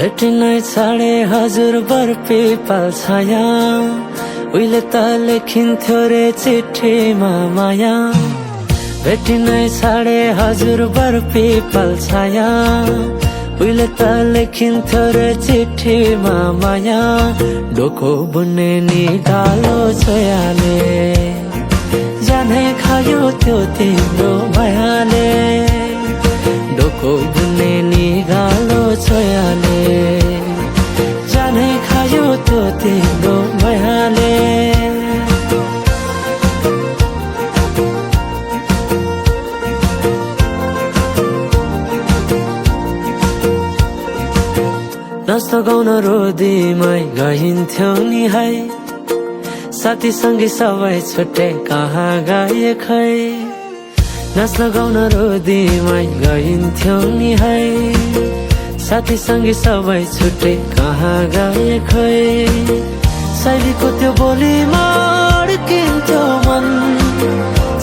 भेटिनै छाडे हजुर बर पिपल छाया उहिले त लेखिन्थ्यो रे चिठीमा माया भेटिनै छाडे हजुर बर पिपल छाया उहिले त लेखिन्थ्यो रे चिठीमा माया डोको बुन्ने नि डालो छोयाले जाने खायो त्यो तिम्रो मायाले डोको बुन्ने नि गालो छोयाले जाने खायो त्यो तिम्रो मायाले नाच्न गाउन रोदीमै गइन्थ्यौ नि है साथी सँगै सबै छुट्टै कहाँ गए खै नाच्न गाउन रोदीमै गइन्थ्यौ नि है साथी सँगै सबै छुट्टै कहाँ गए खै शैलीको त्यो बोलीमा अड्किन्थ्यो मन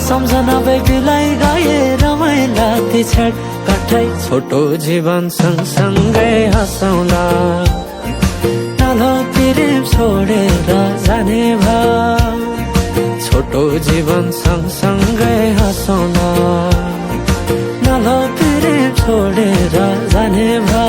सम्झना बेबीलाई गाए रमाइला ती छड कठै छोटो जीवन सँगसँगै हँसाउँला नालो प्रेम छोडेर जाने भा छोटो जीवन सँगसँगै हँसाउँला नालो प्रेम छोडेर जाने भा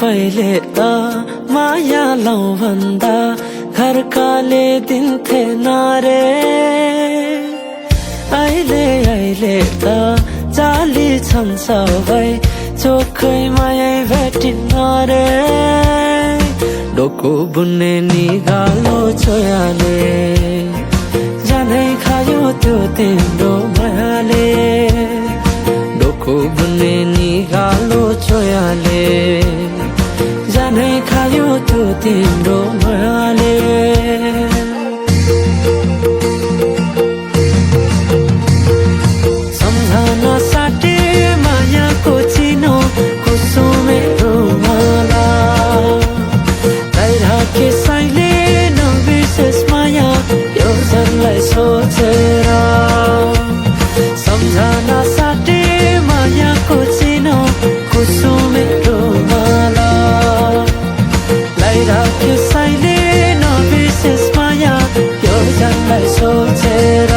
पहिले त माया लौ भन्दा घरकाले दिन्थे नारे अहिले त जाली छन् सबै चोखै माया भेटिन्न रे डोको बुन्ने नि गालो छोयाले जानै खायो त्यो तिम्रो मायाले डोको बुन्ने नि गालो छोयाले जानै खायो त्यो तिम्रो मायाले सम्झना साटे मायाको चिनो कुसुमे रुमाला राखे साइले नबिर्सेस माया यो जनलाई सोचेर सम्झना साटे मायाको चिनो कुसुमे रुमाला राख्यो साइले नबिर्सेस माया यो जनलाई सोचेर